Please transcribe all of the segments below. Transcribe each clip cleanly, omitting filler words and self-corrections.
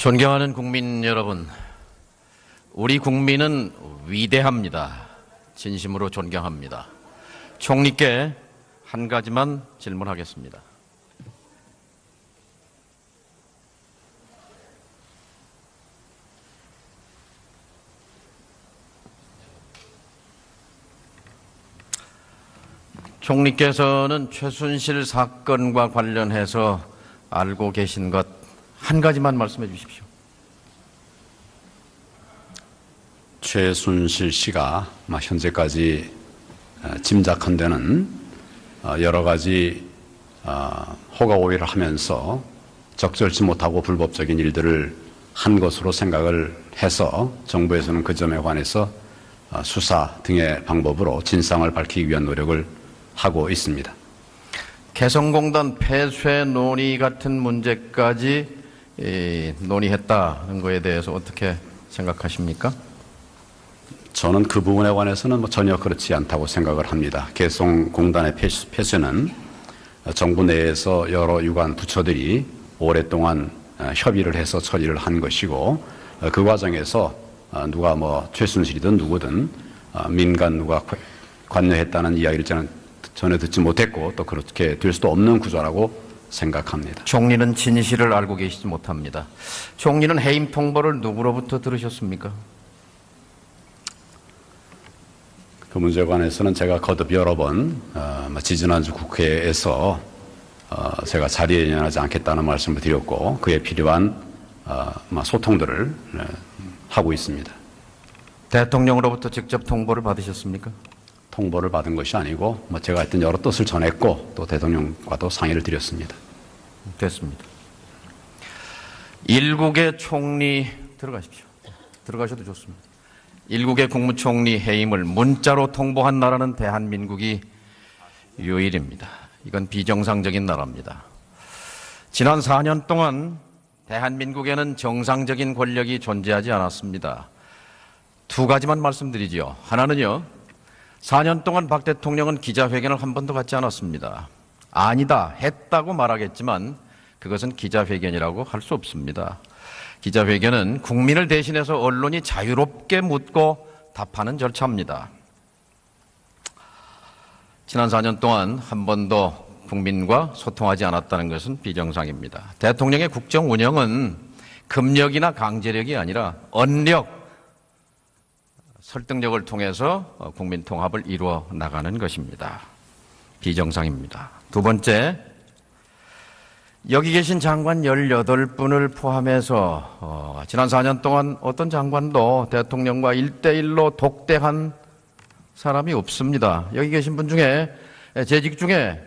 존경하는 국민 여러분, 우리 국민은 위대합니다. 진심으로 존경합니다. 총리께 한 가지만 질문하겠습니다. 총리께서는 최순실 사건과 관련해서 알고 계신 것 한 가지만 말씀해 주십시오. 최순실 씨가 현재까지 짐작한 데는 여러 가지 호가호위를 하면서 적절치 못하고 불법적인 일들을 한 것으로 생각을 해서 정부에서는 그 점에 관해서 수사 등의 방법으로 진상을 밝히기 위한 노력을 하고 있습니다. 개성공단 폐쇄 논의 같은 문제까지 논의했다는 것에 대해서 어떻게 생각하십니까? 저는 그 부분에 관해서는 전혀 그렇지 않다고 생각을 합니다. 개성공단의 폐쇄는 정부 내에서 여러 유관 부처들이 오랫동안 협의를 해서 처리를 한 것이고, 그 과정에서 누가 최순실이든 누구든 민간 누가 관여했다는 이야기를 저는 전혀 듣지 못했고, 또 그렇게 될 수도 없는 구조라고 생각합니다. 총리는 진실을 알고 계시지 못합니다. 총리는 해임 통보를 누구로부터 들으셨습니까? 그 문제에 관해서는 제가 거듭 여러 번 지지난주 국회에서 제가 자리에 연연하지 않겠다는 말씀을 드렸고, 그에 필요한 소통들을 하고 있습니다. 대통령으로부터 직접 통보를 받으셨습니까? 통보를 받은 것이 아니고 제가 하여튼 여러 뜻을 전했고, 또 대통령과도 상의를 드렸습니다. 됐습니다. 일국의 총리 들어가십시오. 들어가셔도 좋습니다. 일국의 국무총리 해임을 문자로 통보한 나라는 대한민국이 유일입니다. 이건 비정상적인 나라입니다. 지난 4년 동안 대한민국에는 정상적인 권력이 존재하지 않았습니다. 두 가지만 말씀드리죠. 하나는요, 4년 동안 박 대통령은 기자회견을 한 번도 갖지 않았습니다. 아니다, 했다고 말하겠지만 그것은 기자회견이라고 할 수 없습니다. 기자회견은 국민을 대신해서 언론이 자유롭게 묻고 답하는 절차입니다. 지난 4년 동안 한 번도 국민과 소통하지 않았다는 것은 비정상입니다. 대통령의 국정 운영은 금력이나 강제력이 아니라 언력, 설득력을 통해서 국민 통합을 이루어 나가는 것입니다. 비정상입니다. 두 번째, 여기 계신 장관 18분을 포함해서 지난 4년 동안 어떤 장관도 대통령과 1대1로 독대한 사람이 없습니다. 여기 계신 분 중에 재직 중에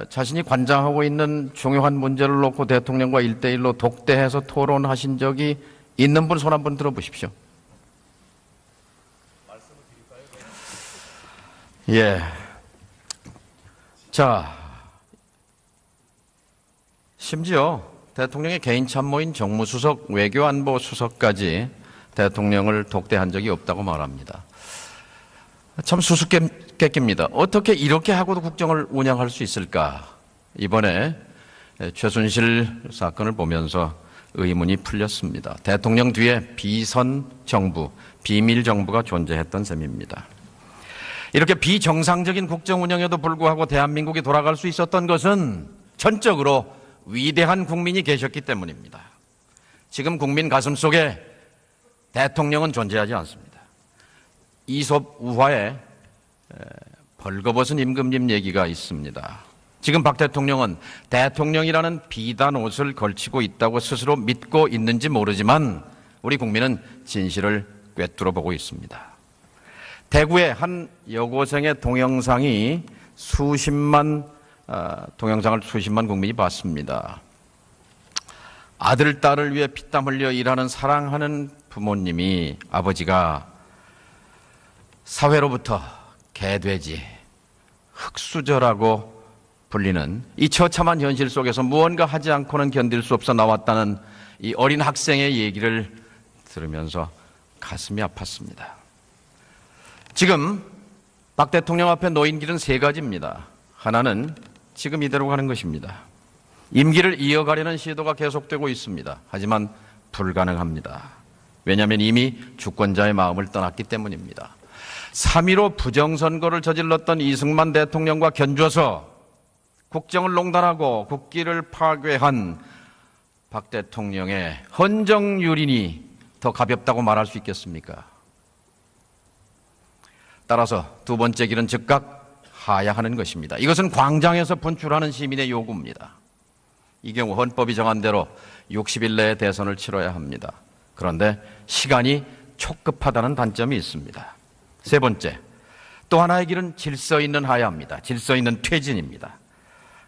자신이 관장하고 있는 중요한 문제를 놓고 대통령과 1대1로 독대해서 토론하신 적이 있는 분 손 한번 들어보십시오. 예. 자, 심지어 대통령의 개인 참모인 정무수석, 외교안보수석까지 대통령을 독대한 적이 없다고 말합니다. 참 수수께끼입니다. 어떻게 이렇게 하고도 국정을 운영할 수 있을까? 이번에 최순실 사건을 보면서 의문이 풀렸습니다. 대통령 뒤에 비선 정부, 비밀 정부가 존재했던 셈입니다. 이렇게 비정상적인 국정 운영에도 불구하고 대한민국이 돌아갈 수 있었던 것은 전적으로 위대한 국민이 계셨기 때문입니다. 지금 국민 가슴속에 대통령은 존재하지 않습니다. 이솝 우화에 벌거벗은 임금님 얘기가 있습니다. 지금 박 대통령은 대통령이라는 비단 옷을 걸치고 있다고 스스로 믿고 있는지 모르지만 우리 국민은 진실을 꿰뚫어 보고 있습니다. 대구의 한 여고생의 동영상이 동영상을 수십만 국민이 봤습니다. 아들, 딸을 위해 피땀 흘려 일하는 사랑하는 부모님이, 아버지가 사회로부터 개돼지, 흙수저라고 불리는 이 처참한 현실 속에서 무언가 하지 않고는 견딜 수 없어 나왔다는 이 어린 학생의 얘기를 들으면서 가슴이 아팠습니다. 지금 박 대통령 앞에 놓인 길은 세 가지입니다. 하나는 지금 이대로 가는 것입니다. 임기를 이어가려는 시도가 계속되고 있습니다. 하지만 불가능합니다. 왜냐하면 이미 주권자의 마음을 떠났기 때문입니다. 3.15 부정선거를 저질렀던 이승만 대통령과 견줘서 국정을 농단하고 국기를 파괴한 박 대통령의 헌정유린이 더 가볍다고 말할 수 있겠습니까? 따라서 두 번째 길은 즉각 하야하는 것입니다. 이것은 광장에서 분출하는 시민의 요구입니다. 이 경우 헌법이 정한 대로 60일 내에 대선을 치러야 합니다. 그런데 시간이 촉급하다는 단점이 있습니다. 세 번째, 또 하나의 길은 질서 있는 하야입니다. 질서 있는 퇴진입니다.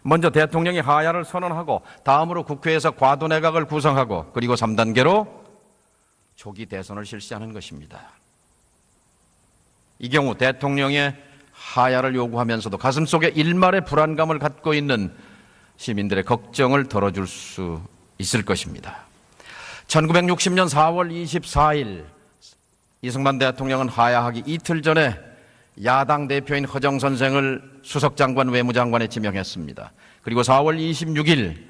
먼저 대통령이 하야를 선언하고 다음으로 국회에서 과도내각을 구성하고 그리고 3단계로 조기 대선을 실시하는 것입니다. 이 경우 대통령의 하야를 요구하면서도 가슴속에 일말의 불안감을 갖고 있는 시민들의 걱정을 덜어줄 수 있을 것입니다. 1960년 4월 24일 이승만 대통령은 하야하기 이틀 전에 야당 대표인 허정 선생을 수석장관 외무장관에 지명했습니다. 그리고 4월 26일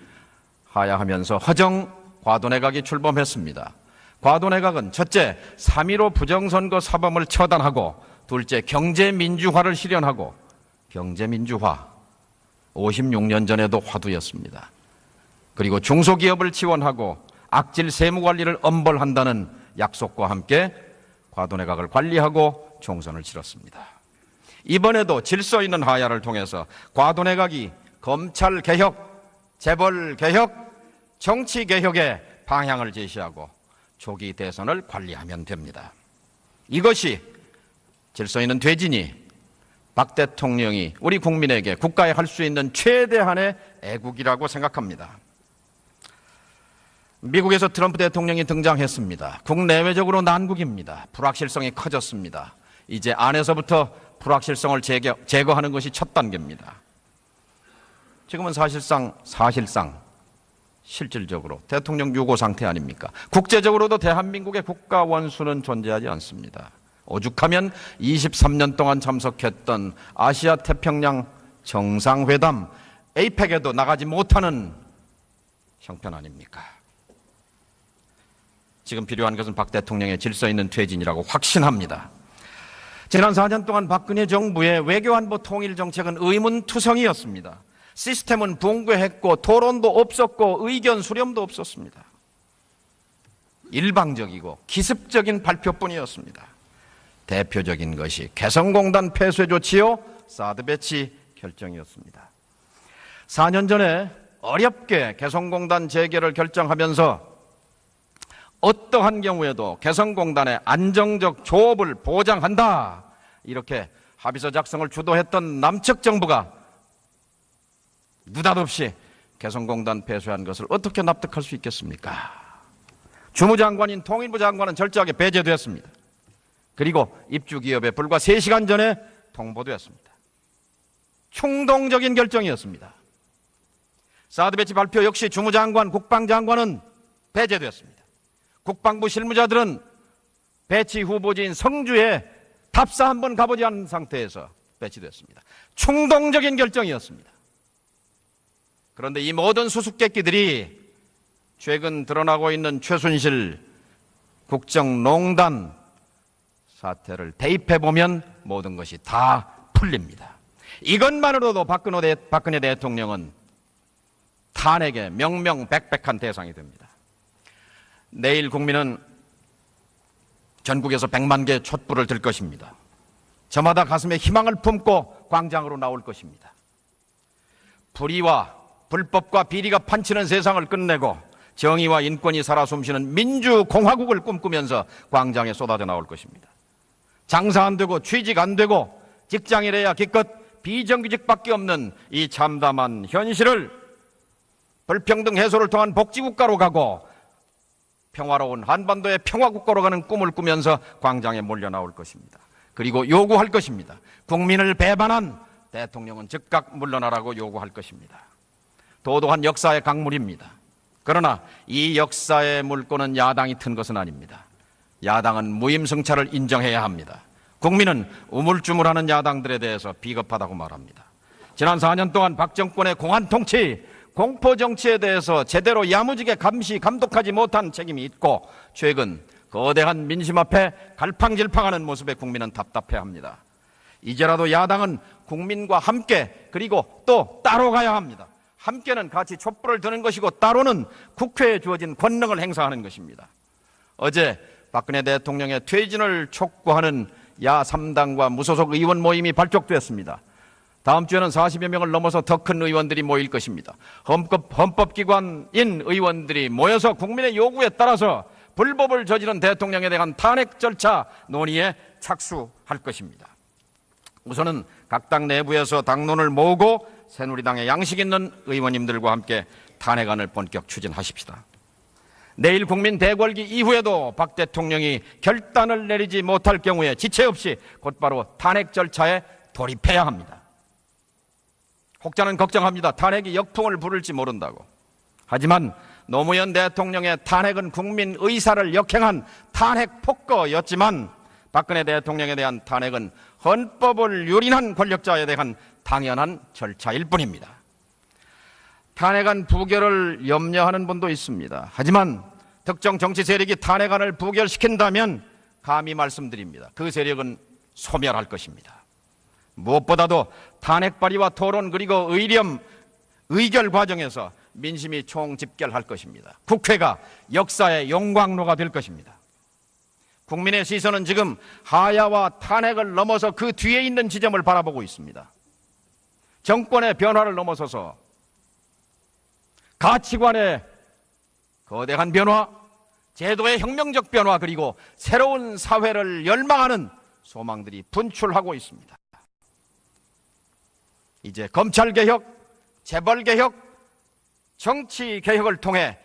하야하면서 허정 과도내각이 출범했습니다. 과도내각은 첫째, 3.15 부정선거 사범을 처단하고 둘째, 경제민주화를 실현하고 경제민주화 56년 전에도 화두였습니다. 그리고 중소기업을 지원하고 악질 세무관리를 엄벌한다는 약속과 함께 과도내각을 관리하고 총선을 치렀습니다. 이번에도 질서 있는 하야를 통해서 과도내각이 검찰개혁, 재벌개혁, 정치개혁의 방향을 제시하고 조기 대선을 관리하면 됩니다. 이것이 질서 있는 퇴진이 박 대통령이 우리 국민에게 국가에 할 수 있는 최대한의 애국이라고 생각합니다. 미국에서 트럼프 대통령이 등장했습니다. 국내외적으로 난국입니다. 불확실성이 커졌습니다. 이제 안에서부터 불확실성을 제거하는 것이 첫 단계입니다. 지금은 사실상 실질적으로 대통령 유고 상태 아닙니까? 국제적으로도 대한민국의 국가 원수는 존재하지 않습니다. 오죽하면 23년 동안 참석했던 아시아 태평양 정상회담 APEC에도 나가지 못하는 형편 아닙니까? 지금 필요한 것은 박 대통령의 질서 있는 퇴진이라고 확신합니다. 지난 4년 동안 박근혜 정부의 외교안보 통일 정책은 의문투성이었습니다. 시스템은 붕괴했고 토론도 없었고 의견 수렴도 없었습니다. 일방적이고 기습적인 발표뿐이었습니다. 대표적인 것이 개성공단 폐쇄 조치요 사드 배치 결정이었습니다. 4년 전에 어렵게 개성공단 재개를 결정하면서 어떠한 경우에도 개성공단의 안정적 조업을 보장한다 이렇게 합의서 작성을 주도했던 남측 정부가 느닷없이 개성공단 폐쇄한 것을 어떻게 납득할 수 있겠습니까? 주무장관인 통일부 장관은 철저하게 배제됐습니다. 그리고 입주기업에 불과 3시간 전에 통보됐습니다. 충동적인 결정이었습니다. 사드 배치 발표 역시 주무장관, 국방장관은 배제됐습니다. 국방부 실무자들은 배치 후보지인 성주에 답사 한번 가보지 않은 상태에서 배치됐습니다. 충동적인 결정이었습니다. 그런데 이 모든 수수께끼들이 최근 드러나고 있는 최순실 국정농단 사태를 대입해보면 모든 것이 다 풀립니다. 이것만으로도 박근혜 대통령은 탄핵의 명명백백한 대상이 됩니다. 내일 국민은 전국에서 100만 개의 촛불을 들 것입니다. 저마다 가슴에 희망을 품고 광장으로 나올 것입니다. 불의와 불법과 비리가 판치는 세상을 끝내고 정의와 인권이 살아 숨쉬는 민주공화국을 꿈꾸면서 광장에 쏟아져 나올 것입니다. 장사 안 되고 취직 안 되고 직장이래야 기껏 비정규직밖에 없는 이 참담한 현실을 불평등 해소를 통한 복지국가로 가고 평화로운 한반도의 평화국가로 가는 꿈을 꾸면서 광장에 몰려 나올 것입니다. 그리고 요구할 것입니다. 국민을 배반한 대통령은 즉각 물러나라고 요구할 것입니다. 도도한 역사의 강물입니다. 그러나 이 역사의 물꼬는 야당이 튼 것은 아닙니다. 야당은 무임승차를 인정해야 합니다. 국민은 우물쭈물하는 야당들에 대해서 비겁하다고 말합니다. 지난 4년 동안 박 정권의 공안 통치, 공포 정치에 대해서 제대로 야무지게 감시 감독하지 못한 책임이 있고, 최근 거대한 민심 앞에 갈팡질팡하는 모습에 국민은 답답해합니다. 이제라도 야당은 국민과 함께, 그리고 또 따로 가야 합니다. 함께는 같이 촛불을 드는 것이고, 따로는 국회에 주어진 권능을 행사하는 것입니다. 어제 박근혜 대통령의 퇴진을 촉구하는 야 3당과 무소속 의원 모임이 발족됐습니다. 다음 주에는 40여 명을 넘어서 더 큰 의원들이 모일 것입니다. 헌법기관인 의원들이 모여서 국민의 요구에 따라서 불법을 저지른 대통령에 대한 탄핵 절차 논의에 착수할 것입니다. 우선은 각 당 내부에서 당론을 모으고 새누리당의 양식 있는 의원님들과 함께 탄핵안을 본격 추진하십시다. 내일 국민 대궐기 이후에도 박 대통령이 결단을 내리지 못할 경우에 지체 없이 곧바로 탄핵 절차에 돌입해야 합니다. 혹자는 걱정합니다. 탄핵이 역풍을 부를지 모른다고. 하지만 노무현 대통령의 탄핵은 국민 의사를 역행한 탄핵 폭거였지만, 박근혜 대통령에 대한 탄핵은 헌법을 유린한 권력자에 대한 당연한 절차일 뿐입니다. 탄핵안 부결을 염려하는 분도 있습니다. 하지만 특정 정치 세력이 탄핵안을 부결시킨다면 감히 말씀드립니다. 그 세력은 소멸할 것입니다. 무엇보다도 탄핵 발의와 토론, 그리고 의결 과정에서 민심이 총집결할 것입니다. 국회가 역사의 용광로가 될 것입니다. 국민의 시선은 지금 하야와 탄핵을 넘어서 그 뒤에 있는 지점을 바라보고 있습니다. 정권의 변화를 넘어서서 가치관의 거대한 변화, 제도의 혁명적 변화, 그리고 새로운 사회를 열망하는 소망들이 분출하고 있습니다. 이제 검찰개혁, 재벌개혁, 정치개혁을 통해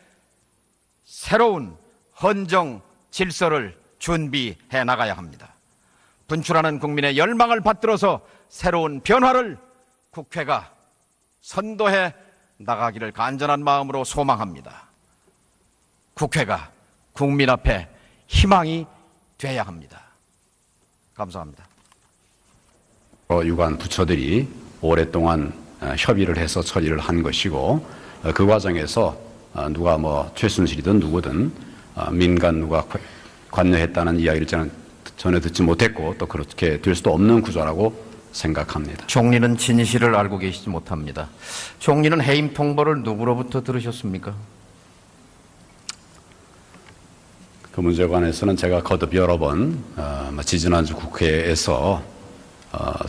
새로운 헌정 질서를 준비해 나가야 합니다. 분출하는 국민의 열망을 받들어서 새로운 변화를 국회가 선도해 나가기를 간절한 마음으로 소망합니다. 국회가 국민 앞에 희망이 돼야 합니다. 감사합니다. 유관 부처들이 오랫동안 협의를 해서 처리를 한 것이고, 그 과정에서 누가 최순실이든 누구든 민간 누가 관여했다는 이야기를 저는 전혀 듣지 못했고, 또 그렇게 될 수도 없는 구조라고 생각합니다. 총리는 진실을 알고 계시지 못합니다. 총리는 해임 통보를 누구로부터 들으셨습니까? 그 문제에 관해서는 제가 거듭 여러 번 지지난주 국회에서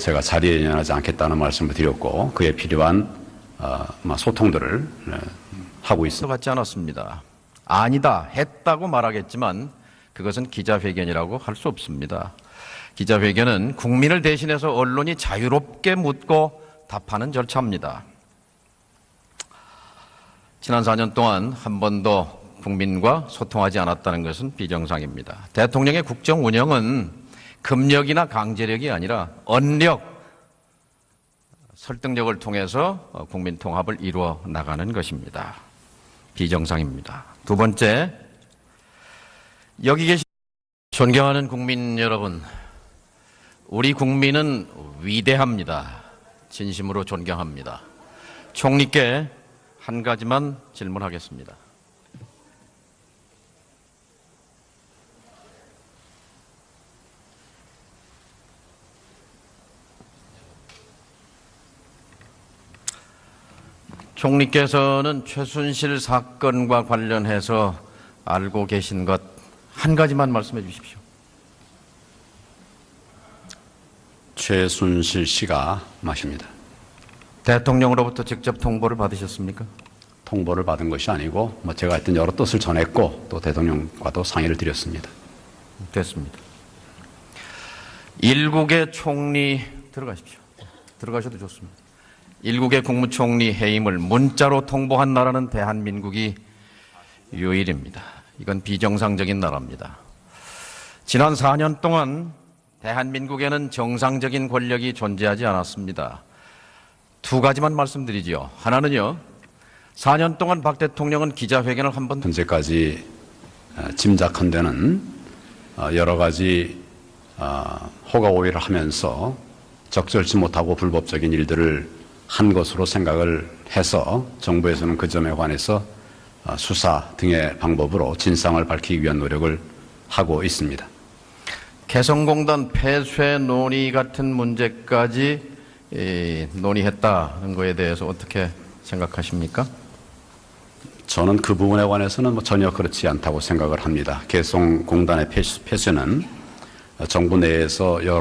제가 자리에 연연하지 않겠다는 말씀을 드렸고, 그에 필요한 소통들을 하고 있습니다. 같지 않았습니다. 아니다, 했다고 말하겠지만 그것은 기자회견이라고 할 수 없습니다. 기자회견은 국민을 대신해서 언론이 자유롭게 묻고 답하는 절차입니다. 지난 4년 동안 한 번도 국민과 소통하지 않았다는 것은 비정상입니다. 대통령의 국정 운영은 금력이나 강제력이 아니라 언력, 설득력을 통해서 국민 통합을 이루어 나가는 것입니다. 비정상입니다. 두 번째, 여기 계신 존경하는 국민 여러분, 우리 국민은 위대합니다. 진심으로 존경합니다. 총리께 한 가지만 질문하겠습니다. 총리께서는 최순실 사건과 관련해서 알고 계신 것 한 가지만 말씀해 주십시오. 최순실 씨가 맞습니다. 대통령으로부터 직접 통보를 받으셨습니까? 통보를 받은 것이 아니고 제가 하여튼 여러 뜻을 전했고, 또 대통령과도 상의를 드렸습니다. 됐습니다. 일국의 총리 들어가십시오. 들어가셔도 좋습니다. 일국의 국무총리 해임을 문자로 통보한 나라는 대한민국이 유일입니다. 이건 비정상적인 나라입니다. 지난 4년 동안 대한민국에는 정상적인 권력이 존재하지 않았습니다. 두 가지만 말씀드리지요. 하나는요, 4년 동안 박 대통령은 기자회견을 한 번 현재까지 짐작한데는 여러 가지 호가오해를 하면서 적절치 못하고 불법적인 일들을 한 것으로 생각을 해서 정부에서는 그 점에 관해서 수사 등의 방법으로 진상을 밝히기 위한 노력을 하고 있습니다. 개성공단 폐쇄 논의 같은 문제까지 논의했다는 것에 대해서 어떻게 생각하십니까? 저는 그 부분에 관해서는 전혀 그렇지 않다고 생각을 합니다. 개성공단의 폐쇄는 정부 내에서 여러